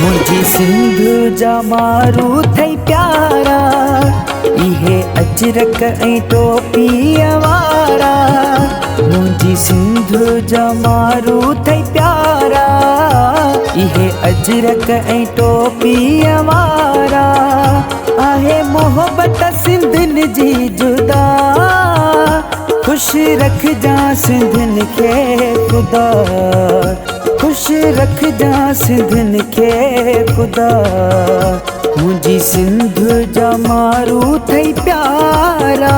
मुझी सिंध जा मारू थई प्यारा, इहे अजरक ऐं टोपीअ वारा। मुझी सिंध जा मारू थई प्यारा, इहे अजरक ऐं टोपीअ वारा। आहे मोहब्बत सिंधियुनि जी जुदा, खुश रखजा सिंधियुनि खे ख़ुदा, खुश रखजा सिंधियुनि खे ख़ुदा। मुझी सिंध जा मारू थई प्यारा।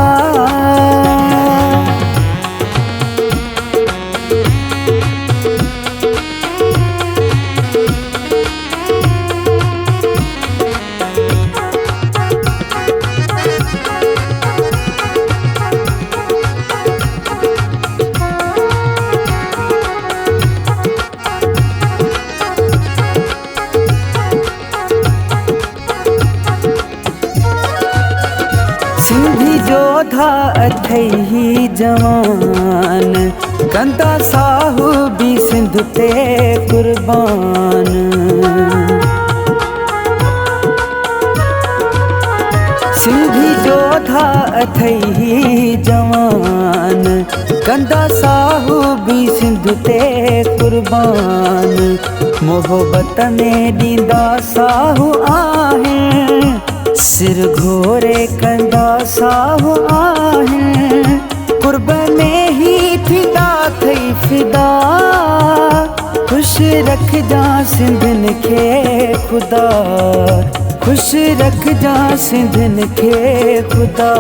सिंधी जोधा अथई जवान, कंदा साहूबी सिंध ते कुर्बान। सिंधी जोधा अथई जवान, कंदा साहूबी सिंध ते कुर्बान। मोहब्बत में ॾींदा साहू आहिनि, सिर घोरे कंदा साहू आहिनि। कुर्ब में ही थींदा थई फिदा, खुश रखजा सिंधियुनि खे ख़ुदा, खुश रखजा सिंधियुनि खे ख़ुदा।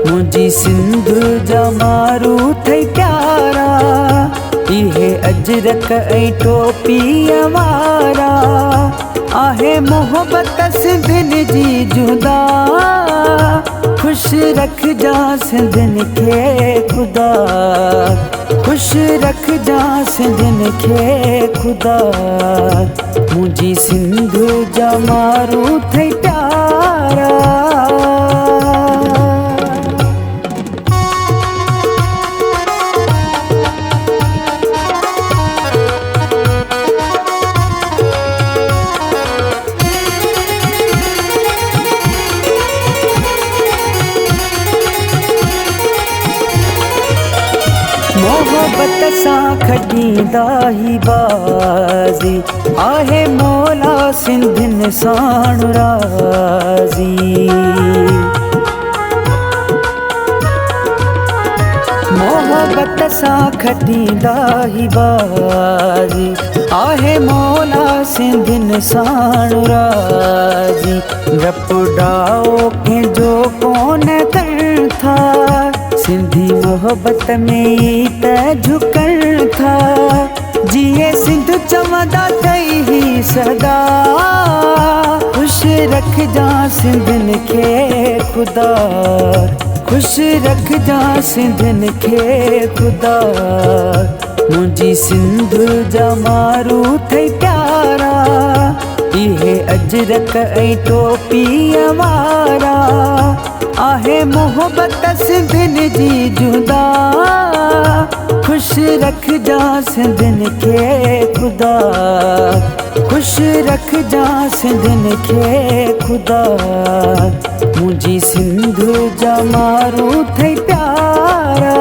मुझी सिंध जा मारू थई प्यारा, इहे अजरक ऐं टोपीअ वारा। आहे मोहब्बत सिंधियुनि जी जुदा, खुश रखजा सिंधियुनि खे ख़ुदा, खुश रखजा सिंधियुनि खे ख़ुदा। मुझी सिंध जा मारू थई प्यारा। मोहब्बत सां खटींदा ही बाज़ी, आहे मौला सिंधियुनि साण राज़ी। मोहब्बत सां खटींदा ही बाज़ी, आहे मौला सिंधियुनि साण राज़ी। डपु डाओ कंहिंजो कोन कनि था, सिंधी मोहब्बत में त झुकनि था। जिए सिंध चवंदा तई ही सदा, खुश रखजा सिंधियुनि खे ख़ुदा, खुश रखजा सिंधियुनि खे ख़ुदा। मुझी सिंध जा मारू थई प्यारा, इहे अजरक ऐं टोपीअ वारा। आहे मोहब्बत सिंधियुनि जी जुदा, खुश रखजा सिंधियुनि खे ख़ुदा, खुश रखजा सिंधियुनि खे ख़ुदा। मुझी सिंध जा मारू थई प्यारा।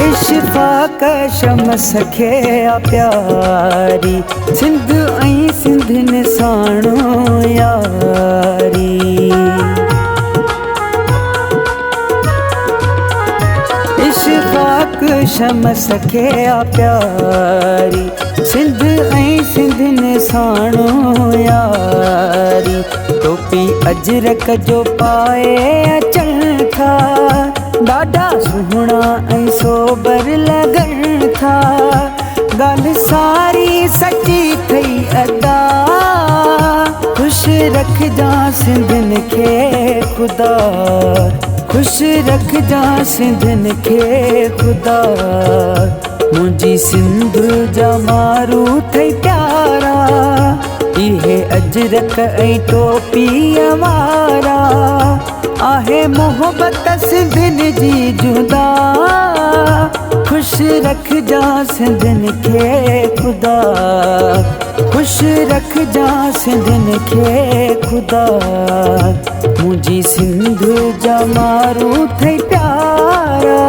इशफाक शमस खे आ प्यारी, सिंध ऐं सिंधियुनि साणो यारी। इशफाक शमस खे आ प्यारी, सिंध ऐं सिंधियुनि साणो यारी। टोपी अजरक जो पाए अचनि था, ॾाढा सुहिणा ऐं सोबर लॻनि था। ॻाल्हि सारी सची थई अदा, रखजा सिंधियुनि खे ख़ुदा, खुश रखजा सिंधियुनि खे ख़ुदा। मुंहिंजी सिंध जा मारू अथई प्यारा, इहे अजरक ऐं टोपीअ वारा। आहे मोहबत सिंधियुनि जी जुदा, खुश रखजा सिंधियुनि खे ख़ुदा, खुश रखजा सिंधियुनि खे ख़ुदा। मुंहिंजी सिंध जा मारू अथई प्यारा।